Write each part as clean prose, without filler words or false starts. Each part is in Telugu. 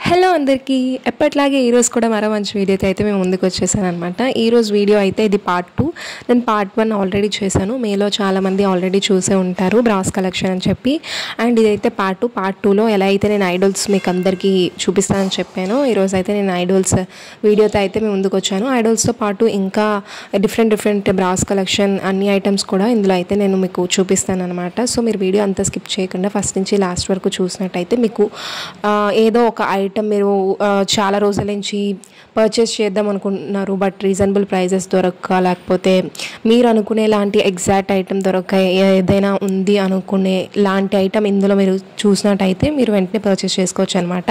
హలో అందరికీ ఎప్పట్లాగే ఈరోజు కూడా మరో మంచి వీడియోతో అయితే మేము ముందుకు వచ్చేసాను అనమాట. ఈరోజు వీడియో అయితే ఇది పార్ట్ 2. నేను పార్ట్ 1 ఆల్రెడీ చేశాను. మీలో చాలామంది ఆల్రెడీ చూసే ఉంటారు బ్రాస్ కలెక్షన్ అని చెప్పి. అండ్ ఇదైతే పార్ట్ 2. పార్ట్ 2లో ఎలా అయితే నేను ఐడల్స్ మీకు అందరికీ చూపిస్తానని చెప్పాను, ఈరోజు అయితే నేను ఐడల్స్ వీడియోతో అయితే మేము ముందుకు వచ్చాను. ఐడల్స్తో పాటు ఇంకా డిఫరెంట్ బ్రాస్ కలెక్షన్ అన్ని ఐటమ్స్ కూడా ఇందులో అయితే నేను మీకు చూపిస్తాను అనమాట. సో మీరు వీడియో అంతా స్కిప్ చేయకుండా ఫస్ట్ నుంచి లాస్ట్ వరకు చూసినట్టయితే మీకు ఏదో ఒక ఐటమ్ మీరు చాలా రోజుల నుంచి పర్చేస్ చేద్దాం అనుకుంటున్నారు, బట్ రీజనబుల్ ప్రైజెస్ దొరక్క, లేకపోతే మీరు అనుకునే లాంటి ఎగ్జాక్ట్ ఐటమ్ దొరక్క, ఏదైనా ఉంది అనుకునే లాంటి ఐటమ్ ఇందులో మీరు చూసినట్టయితే మీరు వెంటనే పర్చేస్ చేసుకోవచ్చు అనమాట.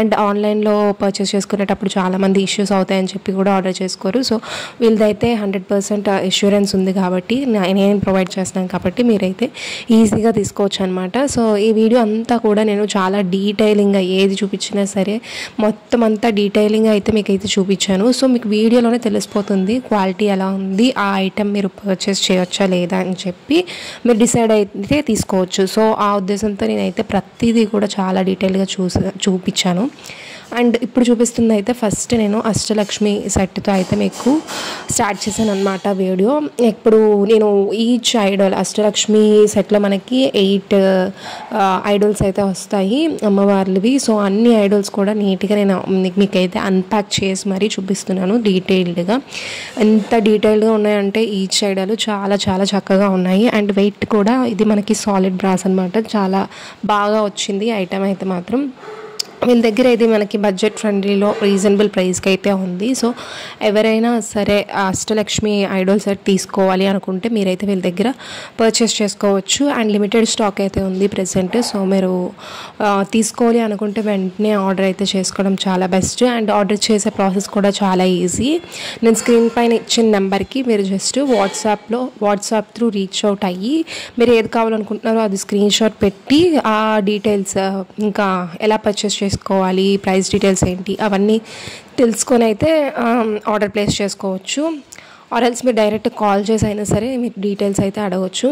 అండ్ ఆన్లైన్లో పర్చేస్ చేసుకునేటప్పుడు చాలామంది ఇష్యూస్ అవుతాయని చెప్పి కూడా ఆర్డర్ చేసుకోరు. సో వీళ్ళదైతే 100% ఇన్సూరెన్స్ ఉంది కాబట్టి నేను ప్రొవైడ్ చేస్తున్నాను కాబట్టి మీరైతే ఈజీగా తీసుకోవచ్చు అనమాట. సో ఈ వీడియో అంతా కూడా నేను చాలా డీటెయిలింగ్గా ఏది చూపించినా సరే మొత్తం అంతా డీటెయిలింగ్గా అయితే మీకు అయితే చూపించాను. సో మీకు వీడియోలోనే తెలిసిపోతుంది క్వాలిటీ ఎలా ఉంది, ఆ ఐటెం మీరు పర్చేస్ చేయొచ్చా లేదా అని చెప్పి మీరు డిసైడ్ అయితే తీసుకోవచ్చు. సో ఆ ఉద్దేశంతో నేనైతే ప్రతిదీ కూడా చాలా డీటెయిల్గా చూపించాను. అండ్ ఇప్పుడు చూపిస్తుంది అయితే ఫస్ట్ నేను అష్టలక్ష్మి సెట్తో అయితే మీకు స్టార్ట్ చేశాను అనమాట వీడియో. ఇప్పుడు నేను ఈచ్ ఐడల్ అష్టలక్ష్మి సెట్లో మనకి 8 ఐడల్స్ అయితే వస్తాయి అమ్మవార్లవి. సో అన్ని ఐడల్స్ కూడా నీట్గా నేను మీకైతే అన్ప్యాక్ చేసి మరీ చూపిస్తున్నాను డీటెయిల్డ్గా. ఎంత డీటెయిల్డ్గా ఉన్నాయంటే ఈచ్ ఐడల్ చాలా చాలా చక్కగా ఉన్నాయి. అండ్ వెయిట్ కూడా ఇది మనకి సాలిడ్ బ్రాస్ అనమాట, చాలా బాగా వచ్చింది ఐటమ్ అయితే మాత్రం. వీళ్ళ దగ్గర ఇది మనకి బడ్జెట్ ఫ్రెండ్లీలో రీజనబుల్ ప్రైస్కి అయితే ఉంది. సో ఎవరైనా సరే అష్టలక్ష్మి ఐడల్ సెట్ తీసుకోవాలి అనుకుంటే మీరైతే వీళ్ళ దగ్గర పర్చేస్ చేసుకోవచ్చు. అండ్ లిమిటెడ్ స్టాక్ అయితే ఉంది ప్రెసెంట్. సో మీరు తీసుకోవాలి అనుకుంటే వెంటనే ఆర్డర్ అయితే చేసుకోవడం చాలా బెస్ట్. అండ్ ఆర్డర్ చేసే ప్రాసెస్ కూడా చాలా ఈజీ. నేను స్క్రీన్ పైన ఇచ్చిన నెంబర్కి మీరు just WhatsApp through reach out అయ్యి మీరు ఏది కావాలనుకుంటున్నారో అది స్క్రీన్ షాట్ పెట్టి ఆ డీటెయిల్స్ ఇంకా ఎలా పర్చేస్ చేసుకోవాలి, ప్రైస్ డీటెయిల్స్ ఏంటి అవన్నీ తెలుసుకొని అయితే ఆర్డర్ ప్లేస్ చేసుకోవచ్చు. ఆర్ఎల్స్ మీరు డైరెక్ట్ కాల్ చేసి అయినా సరే మీకు డీటెయిల్స్ అయితే అడగవచ్చు.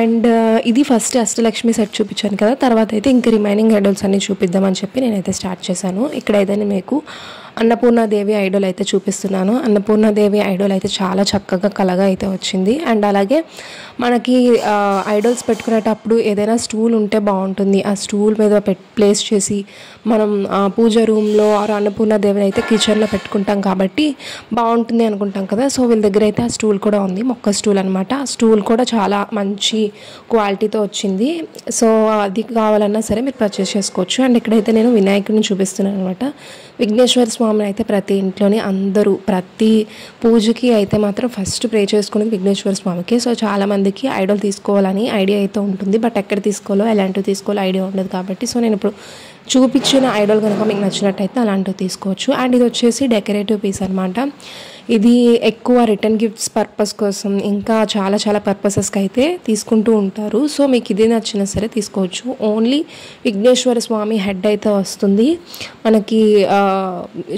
అండ్ ఇది ఫస్ట్ అష్టలక్ష్మి సెట్ చూపించాను కదా, తర్వాత అయితే ఇంకా రిమైనింగ్ ఐడల్స్ అన్నీ చూపిద్దామని చెప్పి నేనైతే స్టార్ట్ చేశాను. ఇక్కడైతే మీకు అన్నపూర్ణాదేవి ఐడల్ అయితే చూపిస్తున్నాను. అన్నపూర్ణాదేవి ఐడల్ అయితే చాలా చక్కగా కలగా అయితే వచ్చింది. అండ్ అలాగే మనకి ఐడల్స్ పెట్టుకునేటప్పుడు ఏదైనా స్టూల్ ఉంటే బాగుంటుంది. ఆ స్టూల్ మీద ప్లేస్ చేసి మనం పూజ రూమ్లో ఆర్ అన్నపూర్ణాదేవిని అయితే కిచెన్లో పెట్టుకుంటాం కాబట్టి బాగుంటుంది అనుకుంటాం కదా. సో వీళ్ళ దగ్గర అయితే ఆ స్టూల్ కూడా ఉంది, మొక్క స్టూల్ అనమాట. ఆ స్టూల్ కూడా చాలా మంచి క్వాలిటీతో వచ్చింది. సో అది కావాలన్నా సరే మీరు పర్చేస్ చేసుకోవచ్చు. అండ్ ఇక్కడైతే నేను వినాయకుడిని చూపిస్తున్నాను అనమాట. విఘ్నేశ్వర స్వామిని అయితే ప్రతి ఇంట్లోనే అందరూ ప్రతి పూజకి అయితే మాత్రం ఫస్ట్ ప్రే చేసుకునేది విఘ్నేశ్వర స్వామికి. సో చాలామందికి ఐడల్ తీసుకోవాలని ఐడియా అయితే ఉంటుంది, బట్ ఎక్కడ తీసుకోవాలో ఎలాంటివి తీసుకోవాలో ఐడియా ఉండదు కాబట్టి సో నేను ఇప్పుడు చూపించిన ఐడల్ కనుక మీకు నచ్చినట్టయితే అలాంటివి తీసుకోవచ్చు. అండ్ ఇది వచ్చేసి డెకరేటివ్ పీస్ అనమాట. ఇది ఎక్కువ రిటర్న్ గిఫ్ట్స్ పర్పస్ కోసం ఇంకా చాలా చాలా పర్పసెస్కి అయితే తీసుకుంటూ ఉంటారు. సో మీకు ఇది నచ్చినా సరే తీసుకోవచ్చు. ఓన్లీ విఘ్నేశ్వర స్వామి హెడ్ అయితే వస్తుంది మనకి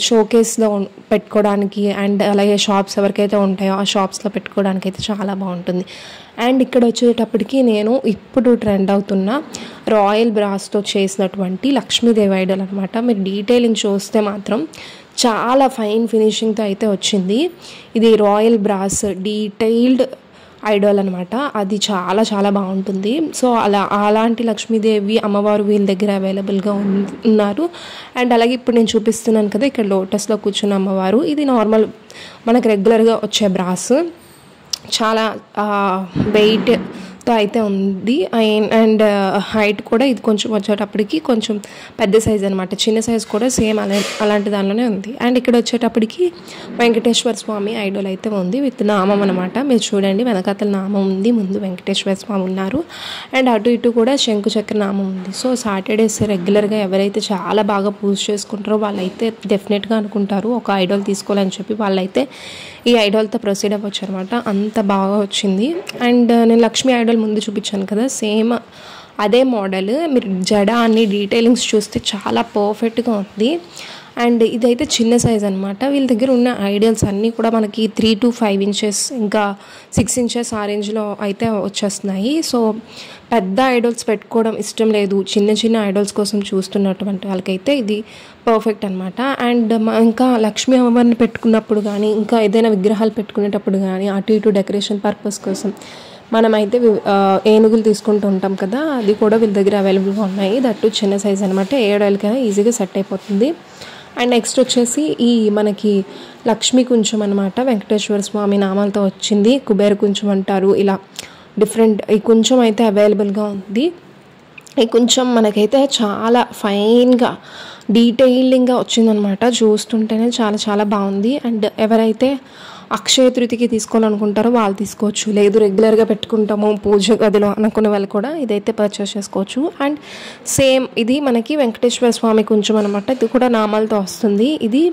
షోకేస్లో పెట్టుకోవడానికి. అండ్ అలాగే షాప్స్ ఎవరికైతే ఉంటాయో ఆ షాప్స్లో పెట్టుకోవడానికి అయితే చాలా బాగుంటుంది. అండ్ ఇక్కడ వచ్చేటప్పటికి నేను ఇప్పుడు ట్రెండ్ అవుతున్న రాయల్ బ్రాస్తో చేసినటువంటి లక్ష్మీదేవి ఐడల్ అనమాట. మీరు డీటెయిలింగ్ చూస్తే మాత్రం చాలా ఫైన్ ఫినిషింగ్తో అయితే వచ్చింది. ఇది రాయల్ బ్రాస్ డీటెయిల్డ్ ఐడల్ అనమాట. అది చాలా చాలా బాగుంటుంది. సో అలాంటి లక్ష్మీదేవి అమ్మవారు వీళ్ళ దగ్గర అవైలబుల్గా ఉన్నారు. అండ్ అలాగే ఇప్పుడు నేను చూపిస్తున్నాను కదా, ఇక్కడ లోటస్లో కూర్చున్న అమ్మవారు. ఇది నార్మల్ మనకు రెగ్యులర్గా వచ్చే బ్రాస్, చాలా వెయిట్తో అయితే ఉంది. అండ్ హైట్ కూడా ఇది కొంచెం వచ్చేటప్పటికి కొంచెం పెద్ద సైజ్ అనమాట. చిన్న సైజ్ కూడా సేమ్ అలాంటి దానిలోనే ఉంది. అండ్ ఇక్కడ వచ్చేటప్పటికి వెంకటేశ్వర స్వామి ఐడల్ అయితే ఉంది విత్ నామం అనమాట. మీరు చూడండి వెనకాతల నామం ఉంది, ముందు వెంకటేశ్వర స్వామి ఉన్నారు. అండ్ అటు ఇటు కూడా శంకు చక్ర నామం ఉంది. సో సాటర్డేస్ రెగ్యులర్గా ఎవరైతే చాలా బాగా పూజ చేసుకుంటారో వాళ్ళైతే డెఫినెట్గా అనుకుంటారు ఒక ఐడల్ తీసుకోవాలని చెప్పి వాళ్ళైతే ఈ ఐడల్తో ప్రొసీడ్ అవ్వచ్చు అనమాట. అంత బాగా వచ్చింది. అండ్ నేను లక్ష్మీ ఐడల్ ముందు చూపించాను కదా, సేమ్ అదే మోడల్. మీరు జడ అన్ని డీటెయిలింగ్స్ చూస్తే చాలా పర్ఫెక్ట్గా ఉంది. అండ్ ఇదైతే చిన్న సైజ్ అనమాట. వీళ్ళ దగ్గర ఉన్న ఐడియల్స్ అన్నీ కూడా మనకి 3 to 5 inches ఇంకా 6 inches ఆ రేంజ్లో అయితే వచ్చేస్తున్నాయి. సో పెద్ద ఐడల్స్ పెట్టుకోవడం ఇష్టం లేదు, చిన్న చిన్న ఐడల్స్ కోసం చూస్తున్నటువంటి వాళ్ళకైతే ఇది పర్ఫెక్ట్ అనమాట. అండ్ ఇంకా లక్ష్మీ అమ్మవారిని పెట్టుకున్నప్పుడు కానీ ఇంకా ఏదైనా విగ్రహాలు పెట్టుకునేటప్పుడు కానీ అటు ఇటు డెకరేషన్ పర్పస్ కోసం మనమైతే ఏనుగులు తీసుకుంటూ ఉంటాం కదా, అది కూడా వీళ్ళ దగ్గర అవైలబుల్గా ఉన్నాయి. దట్టు చిన్న సైజ్ అనమాట. 7 ఏళ్ళకైనా ఈజీగా సెట్ అయిపోతుంది. అండ్ నెక్స్ట్ వచ్చేసి ఈ మనకి లక్ష్మీ కుంచం అనమాట. వెంకటేశ్వర స్వామి నామాలతో వచ్చింది. కుబేర కుంచం అంటారు. ఇలా డిఫరెంట్ ఈ కుంచం అయితే అవైలబుల్గా ఉంది. ఈ కొంచెం మనకైతే చాలా ఫైన్గా డీటెయిలింగ్గా వచ్చిందనమాట. చూస్తుంటేనే చాలా చాలా బాగుంది. అండ్ ఎవరైతే అక్షయ తృతీయకి తీసుకోవాలనుకుంటారో వాళ్ళు తీసుకోవచ్చు, లేదు రెగ్యులర్గా పెట్టుకుంటాము పూజ గదిలో అనుకునే వాళ్ళు కూడా ఇదైతే పర్చేస్ చేసుకోవచ్చు. అండ్ సేమ్ ఇది మనకి వెంకటేశ్వర స్వామి కొంచెం అనమాట. ఇది కూడా నామాలతో వస్తుంది. ఇది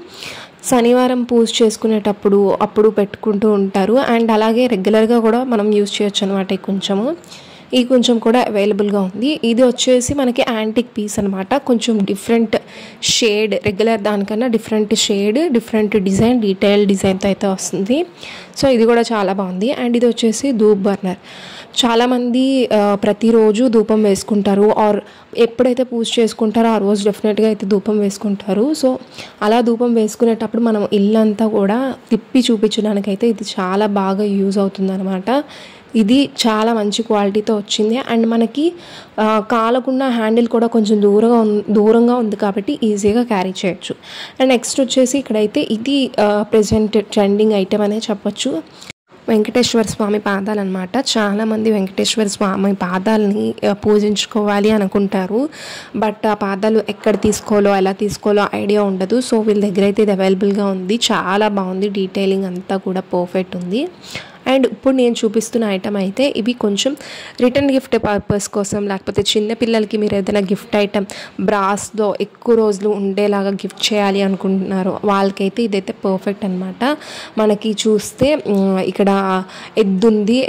శనివారం పూజ చేసుకునేటప్పుడు అప్పుడు పెట్టుకుంటూ ఉంటారు. అండ్ అలాగే రెగ్యులర్గా కూడా మనం యూజ్ చేయొచ్చు అనమాట. ఈ కొంచెం కూడా అవైలబుల్గా ఉంది. ఇది వచ్చేసి మనకి యాంటిక్ పీస్ అనమాట. కొంచెం డిఫరెంట్ షేడ్, రెగ్యులర్ దానికన్నా different shade, different design, detail డిజైన్తో అయితే వస్తుంది. సో ఇది కూడా చాలా బాగుంది. అండ్ ఇది వచ్చేసి ధూప్ బర్నర్. చాలామంది ప్రతిరోజు ధూపం వేసుకుంటారు, ఆర్ ఎప్పుడైతే పూజ చేసుకుంటారో ఆ రోజు డెఫినెట్గా అయితే ధూపం వేసుకుంటారు. సో అలా ధూపం వేసుకునేటప్పుడు మనం ఇల్లంతా కూడా తిప్పి చూపించడానికైతే ఇది చాలా బాగా యూజ్ అవుతుంది అనమాట. ఇది చాలా మంచి క్వాలిటీతో వచ్చింది. అండ్ మనకి కాలకున్న హ్యాండిల్ కూడా కొంచెం దూరంగా ఉంది కాబట్టి ఈజీగా క్యారీ చేయొచ్చు. అండ్ నెక్స్ట్ వచ్చేసి ఇక్కడైతే ఇది ప్రెజెంట్ ట్రెండింగ్ ఐటెం అనే చెప్పొచ్చు. వెంకటేశ్వర స్వామి పాదాలు అనమాట. చాలామంది వెంకటేశ్వర స్వామి పాదాలని పూజించుకోవాలి అనుకుంటారు, బట్ ఆ పాదాలు ఎక్కడ తీసుకోవాలో ఎలా తీసుకోవాలో ఐడియా ఉండదు. సో వీళ్ళ దగ్గర అయితే ఇది అవైలబుల్గా ఉంది. చాలా బాగుంది. డీటెయిలింగ్ అంతా కూడా పర్ఫెక్ట్ ఉంది. అండ్ ఇప్పుడు నేను చూపిస్తున్న ఐటమ్ అయితే ఇవి కొంచెం రిటర్న్ గిఫ్ట్ పర్పస్ కోసం, లేకపోతే చిన్నపిల్లలకి మీరు ఏదైనా గిఫ్ట్ ఐటమ్ బ్రాస్తో ఎక్కువ రోజులు ఉండేలాగా గిఫ్ట్ చేయాలి అనుకుంటున్నారు వాళ్ళకైతే ఇదైతే పర్ఫెక్ట్ అనమాట. మనకి చూస్తే ఇక్కడ ఎద్దుంది.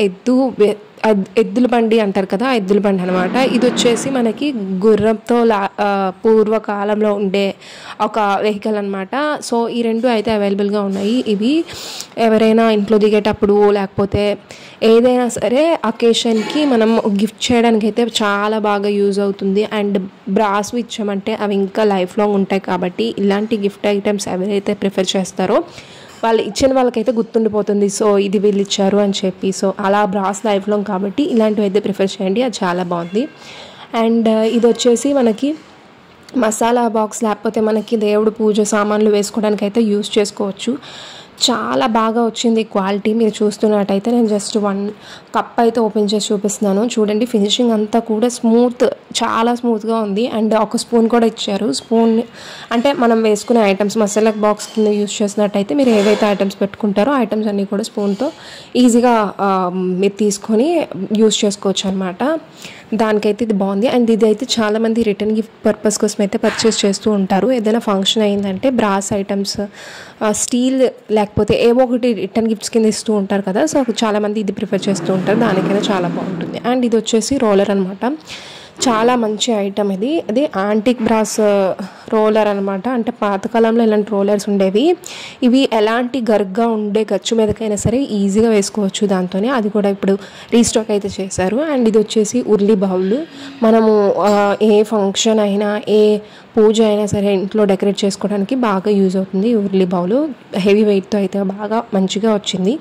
ఎద్దుల బండి అంటారు కదా, ఎద్దుల బండి అనమాట. ఇది వచ్చేసి మనకి గుర్రంతో పూర్వకాలంలో ఉండే ఒక వెహికల్ అనమాట. సో ఈ రెండు అయితే అవైలబుల్గా ఉన్నాయి. ఇవి ఎవరైనా ఇంట్లో దిగేటప్పుడు లేకపోతే ఏదైనా సరే అకేషన్కి మనం గిఫ్ట్ చేయడానికి అయితే చాలా బాగా యూజ్ అవుతుంది. అండ్ బ్రాస్ ఇచ్చామంటే అవి ఇంకా లైఫ్ లాంగ్ ఉంటాయి కాబట్టి ఇలాంటి గిఫ్ట్ ఐటమ్స్ ఎవరైతే ప్రిఫర్ చేస్తారో వాళ్ళు ఇచ్చిన వాళ్ళకైతే గుర్తుండిపోతుంది. సో ఇది వీళ్ళు ఇచ్చారు అని చెప్పి. సో అలా బ్రాస్ లైఫ్ లాంగ్ కాబట్టి ఇలాంటివి అయితే ప్రిఫర్ చేయండి. అది చాలా బాగుంది. అండ్ ఇది వచ్చేసి మనకి మసాలా బాక్స్, లేకపోతే మనకి దేవుడు పూజ సామాన్లు వేసుకోవడానికి అయితే యూజ్ చేసుకోవచ్చు. చాలా బాగా వచ్చింది క్వాలిటీ. మీరు చూస్తున్నట్టయితే నేను జస్ట్ 1 కప్ అయితే ఓపెన్ చేసి చూపిస్తున్నాను. చూడండి, ఫినిషింగ్ అంతా కూడా చాలా స్మూత్గా ఉంది. అండ్ ఒక స్పూన్ కూడా ఇచ్చారు. స్పూన్ అంటే మనం వేసుకునే ఐటమ్స్ మసాలా బాక్స్ కింద యూజ్ చేసినట్టయితే మీరు ఏవైతే ఐటమ్స్ పెట్టుకుంటారో ఐటమ్స్ అన్నీ కూడా స్పూన్తో ఈజీగా మీరు తీసుకొని యూజ్ చేసుకోవచ్చు అనమాట. దానికైతే ఇది బాగుంది. అండ్ ఇది అయితే చాలామంది రిటర్న్ గిఫ్ట్ పర్పస్ కోసం అయితే పర్చేస్ చేస్తూ ఉంటారు. ఏదైనా ఫంక్షన్ అయిందంటే బ్రాస్ ఐటమ్స్, స్టీల్ లేకపోతే ఏవో ఒకటి రిటర్న్ గిఫ్ట్స్ కింద ఇస్తూ ఉంటారు కదా. సో చాలామంది ఇది ప్రిఫర్ చేస్తూ ఉంటారు. దానికైనా చాలా బాగుంటుంది. అండ్ ఇది వచ్చేసి రోలర్ అనమాట. చాలా మంచి ఐటమ్ ఇది. అది యాంటిక్ బ్రాస్ రోలర్ అనమాట. అంటే పాతకాలంలో ఇలాంటి రోలర్స్ ఉండేవి. ఇవి ఎలాంటి గరుగ్గా ఉండే గచ్చు మీదకైనా సరే ఈజీగా వేసుకోవచ్చు దాంతోనే. అది కూడా ఇప్పుడు రీస్టాక్ అయితే చేశారు. అండ్ ఇది వచ్చేసి ఉర్లీ బౌల్. మనము ఏ ఫంక్షన్ అయినా ఏ పూజ అయినా సరే ఇంట్లో డెకరేట్ చేసుకోవడానికి బాగా యూజ్ అవుతుంది ఈ ఉర్లీ బౌల్. హెవీ వెయిట్తో అయితే బాగా మంచిగా వచ్చింది.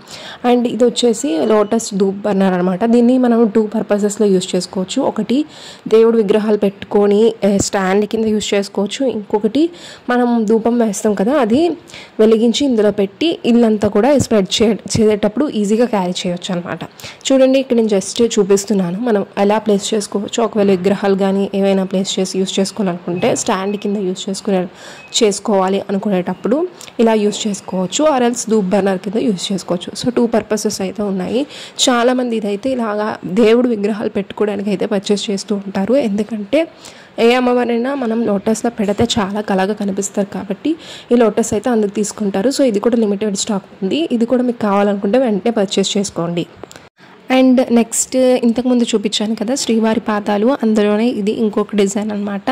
అండ్ ఇది వచ్చేసి లోటస్ ధూప్ బర్నర్ అనమాట. దీన్ని మనం 2 పర్పసెస్లో యూజ్ చేసుకోవచ్చు. ఒకటి దేవుడు విగ్రహాలు పెట్టుకొని స్టాండ్ కింద యూజ్ చేసుకోవచ్చు. ఇంకొకటి మనం ధూపం వేస్తాం కదా, అది వెలిగించి ఇందులో పెట్టి ఇల్లంతా కూడా స్ప్రెడ్ చేసేటప్పుడు ఈజీగా క్యారీ చేయొచ్చు అనమాట. చూడండి, ఇక్కడ నేను జస్ట్ చూపిస్తున్నాను మనం ఎలా ప్లేస్ చేసుకోవచ్చు. ఒకవేళ విగ్రహాలు కానీ ఏవైనా ప్లేస్ చేసి యూజ్ చేసుకోవాలనుకుంటే స్టాండ్ కింద యూజ్ చేసుకోవాలి అనుకునేటప్పుడు ఇలా యూజ్ చేసుకోవచ్చు. ఆర్ ఎల్స్ ధూప్ బర్నర్ కింద యూజ్ చేసుకోవచ్చు. సో 2 పర్పసెస్ అయితే ఉన్నాయి. చాలామంది ఇదైతే ఇలాగా దేవుడు విగ్రహాలు పెట్టుకోవడానికి అయితే పర్చేస్ చేస్తూ ఉంటారు. ఎందుకంటే ఏ అమ్మవారైనా మనం లోటస్లో పెడితే చాలా కళగా కనిపిస్తారు కాబట్టి ఈ లోటస్ అయితే అందుకు తీసుకుంటారు. సో ఇది కూడా లిమిటెడ్ స్టాక్ ఉంది. ఇది కూడా మీకు కావాలనుకుంటే వెంటనే పర్చేస్ చేసుకోండి. అండ్ నెక్స్ట్ ఇంతకుముందు చూపించాను కదా శ్రీవారి పాదాలు, అందులోనే ఇది ఇంకొక డిజైన్ అనమాట.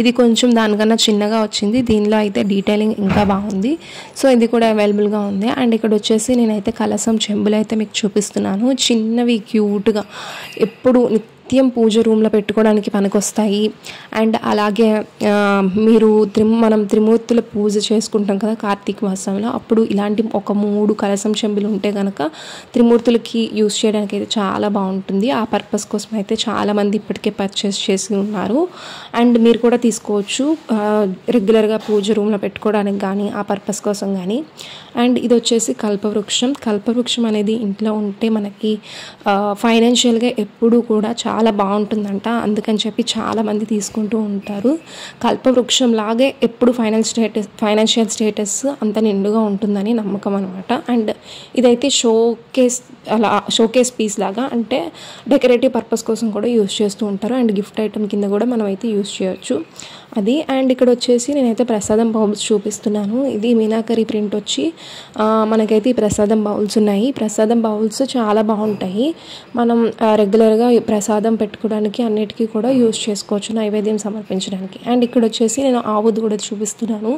ఇది కొంచెం దానికన్నా చిన్నగా వచ్చింది, దీనిలో అయితే డీటెయిలింగ్ ఇంకా బాగుంది. సో ఇది కూడా అవైలబుల్గా ఉంది. అండ్ ఇక్కడ వచ్చేసి నేనైతే కలసం చెంబులు అయితే మీకు చూపిస్తున్నాను. చిన్నవి క్యూట్గా ఎప్పుడు నిత్యం పూజ రూమ్లో పెట్టుకోవడానికి పనికొస్తాయి. అండ్ అలాగే మీరు మనం త్రిమూర్తుల పూజ చేసుకుంటాం కదా కార్తీక మాసంలో, అప్పుడు ఇలాంటి ఒక 3 కలసం చెంబులు ఉంటే కనుక త్రిమూర్తులకి యూస్ చేయడానికి అయితే చాలా బాగుంటుంది. ఆ పర్పస్ కోసం అయితే చాలామంది ఇప్పటికే పర్చేస్ చేసి ఉన్నారు. అండ్ మీరు కూడా తీసుకోవచ్చు రెగ్యులర్గా పూజ రూమ్లో పెట్టుకోవడానికి కానీ ఆ పర్పస్ కోసం కానీ. అండ్ ఇది వచ్చేసి కల్పవృక్షం. కల్పవృక్షం అనేది ఇంట్లో ఉంటే మనకి ఫైనాన్షియల్గా ఎప్పుడూ కూడా చాలా బాగుంటుందంట. అందుకని చెప్పి చాలామంది తీసుకుంటూ ఉంటారు. కల్పవృక్షం లాగే ఎప్పుడు ఫైనాన్షియల్ స్టేటస్ అంత నిండుగా ఉంటుందని నమ్మకం అనమాట. అండ్ ఇదైతే షోకేస్ పీస్ లాగా, అంటే డెకరేటివ్ పర్పస్ కోసం కూడా యూస్ చేస్తూ ఉంటారు. అండ్ గిఫ్ట్ ఐటమ్ కింద కూడా మనం అయితే యూస్ చేయొచ్చు అది. అండ్ ఇక్కడ వచ్చేసి నేనైతే ప్రసాదం బౌల్స్ చూపిస్తున్నాను. ఇది మీనాకరి ప్రింట్ వచ్చి మనకైతే ఈ ప్రసాదం బౌల్స్ ఉన్నాయి. ప్రసాదం బౌల్స్ చాలా బాగుంటాయి. మనం రెగ్యులర్గా ప్రసాదం పెట్టుకోవడానికి అన్నిటికీ కూడా యూస్ చేసుకోవచ్చు, నైవేద్యం సమర్పించడానికి. అండ్ ఇక్కడ వచ్చేసి నేను ఆవు దూడది చూపిస్తున్నాను.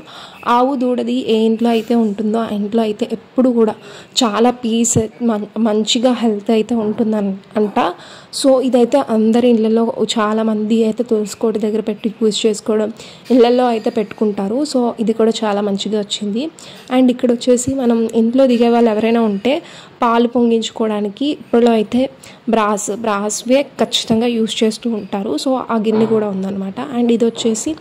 ఆవు దూడది ఏ ఇంట్లో అయితే ఉంటుందో ఆ ఇంట్లో అయితే ఎప్పుడు కూడా చాలా పీస్ మంచిగా హెల్త్ అయితే ఉంటుందంట. సో ఇదైతే అందరి ఇళ్ళల్లో చాలామంది అయితే తులసికోటి దగ్గర పెట్టి యూజ్ చేసుకోవడం ఇళ్ళల్లో అయితే పెట్టుకుంటారు. సో ఇది కూడా చాలా మంచిగా వచ్చింది. అండ్ ఇక్కడ వచ్చేసి మనం ఇంట్లో దిగే వాళ్ళు ఎవరైనా ఉంటే పాలు పొంగించుకోవడానికి ఇప్పట్లో అయితే బ్రాస్వే ఖచ్చితంగా యూజ్ చేస్తూ ఉంటారు. సో ఆ గిన్నె కూడా ఉందన్నమాట. అండ్ ఇది వచ్చేసి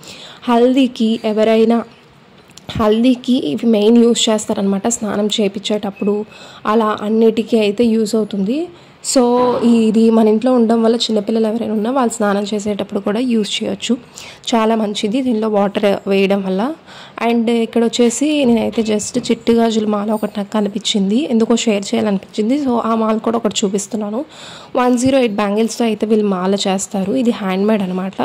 హల్దీకి ఇవి మెయిన్ యూజ్ చేస్తారనమాట. స్నానం చేయించేటప్పుడు అలా అన్నిటికీ అయితే యూజ్ అవుతుంది. సో ఇది మన ఇంట్లో ఉండడం వల్ల చిన్నపిల్లలు ఎవరైనా ఉన్నా వాళ్ళు స్నానం చేసేటప్పుడు కూడా యూజ్ చేయొచ్చు, చాలా మంచిది దీనిలో వాటర్ వేయడం వల్ల. అండ్ ఇక్కడ వచ్చేసి నేనైతే జస్ట్ చిట్టి గాజుల మాల ఒకటి నాకు కనిపించింది, ఎందుకో షేర్ చేయాలనిపించింది. సో ఆ మాల కూడా ఒకటి చూపిస్తున్నాను. 108 బ్యాంగిల్స్తో అయితే వీళ్ళు మాల చేస్తారు. ఇది హ్యాండ్మేడ్ అనమాట.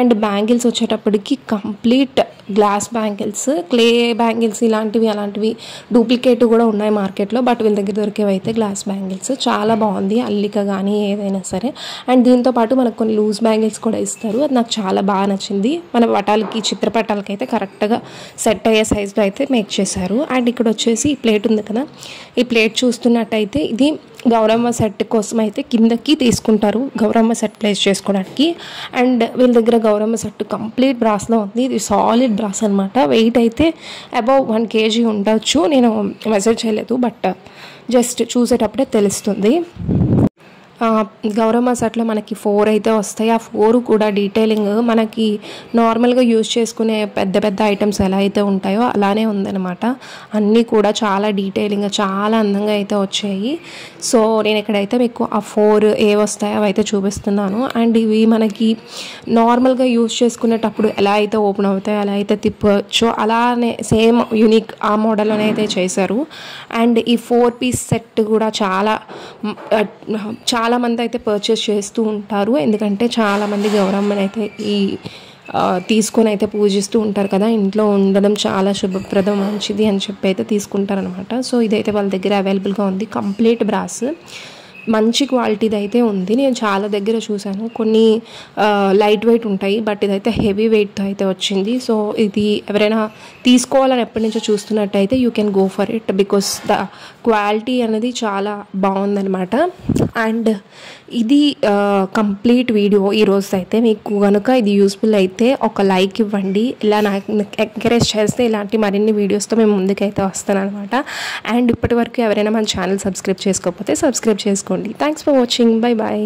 అండ్ బ్యాంగిల్స్ వచ్చేటప్పటికి complete glass bangles, clay bangles అలాంటివి డూప్లికేట్ కూడా ఉన్నాయి మార్కెట్లో. బట్ వీళ్ళ దగ్గర దొరికేవి అయితే గ్లాస్ బ్యాంగిల్స్. చాలా బాగుంది అల్లిక కానీ ఏదైనా సరే. అండ్ దీంతో పాటు మనకు కొన్ని లూజ్ బ్యాంగిల్స్ కూడా ఇస్తారు, అది నాకు చాలా బాగా నచ్చింది. మన చిత్రపటాలకి అయితే కరెక్ట్గా సెట్ అయ్యే సైజులో అయితే మేక్ చేశారు. అండ్ ఇక్కడ వచ్చేసి ఈ ప్లేట్ ఉంది కదా, ఈ ప్లేట్ చూస్తున్నట్టయితే ఇది గౌరమ్మ సెట్ కోసం అయితే కిందకి తీసుకుంటారు, గౌరమ్మ సెట్ ప్లేస్ చేసుకోవడానికి. అండ్ వీళ్ళ దగ్గర గౌరమ్మ సెట్ కంప్లీట్ బ్రాస్లో ఉంది. ఇది సాలిడ్ బ్రాస్ అనమాట. వెయిట్ అయితే అబౌవ్ 1 kg ఉండొచ్చు, నేను మెజర్ చేయలేదు, బట్ జస్ట్ చూసేటప్పుడే తెలుస్తుంది. గౌరమ్మ సెట్లో మనకి 4 అయితే వస్తాయి. ఆ 4 కూడా డీటెయిలింగ్ మనకి నార్మల్గా యూజ్ చేసుకునే పెద్ద ఐటమ్స్ ఎలా అయితే ఉంటాయో అలానే ఉందన్నమాట. అన్నీ కూడా చాలా డీటెయిలింగ్ చాలా అందంగా అయితే వచ్చాయి. సో నేను ఇక్కడైతే మీకు ఆ 4 ఏ వస్తాయో అవి అయితే చూపిస్తున్నాను. అండ్ ఇవి మనకి నార్మల్గా యూజ్ చేసుకునేటప్పుడు ఎలా అయితే ఓపెన్ అవుతాయో ఎలా అయితే తిప్పవచ్చో అలానే సేమ్ యూనిక్ ఆ మోడల్లోనే అయితే చేశారు. అండ్ ఈ 4 పీస్ సెట్ కూడా చాలా మంది అయితే పర్చేస్ చేస్తూ ఉంటారు, ఎందుకంటే చాలామంది గౌరమ్మని అయితే తీసుకొని అయితే పూజిస్తూ ఉంటారు కదా, ఇంట్లో ఉండడం చాలా శుభప్రదం మంచిది అని చెప్పి అయితే తీసుకుంటారనమాట. సో ఇదైతే వాళ్ళ దగ్గర అవైలబుల్గా ఉంది. కంప్లీట్ బ్రాస్ మంచి క్వాలిటీది అయితే ఉంది. నేను చాలా దగ్గర చూశాను, కొన్ని లైట్ వెయిట్ ఉంటాయి, బట్ ఇదైతే హెవీ వెయిట్తో అయితే వచ్చింది. సో ఇది ఎవరైనా తీసుకోవాలని ఎప్పటి నుంచో చూస్తున్నట్టయితే you can go for it, because the quality అనేది చాలా బాగుందనమాట. అండ్ ఇది కంప్లీట్ వీడియో ఈరోజు అయితే. మీకు కనుక ఇది యూస్ఫుల్ అయితే ఒక లైక్ ఇవ్వండి, ఇలా నాకు ఎంకరేజ్ చేస్తే ఇలాంటి మరిన్ని వీడియోస్తో మేము ముందుకైతే వస్తాను అనమాట. అండ్ ఇప్పటి వరకు ఎవరైనా మన ఛానల్ సబ్స్క్రైబ్ చేసుకోకపోతే సబ్స్క్రైబ్ చేసుకోండి. Thanks for watching. Bye bye.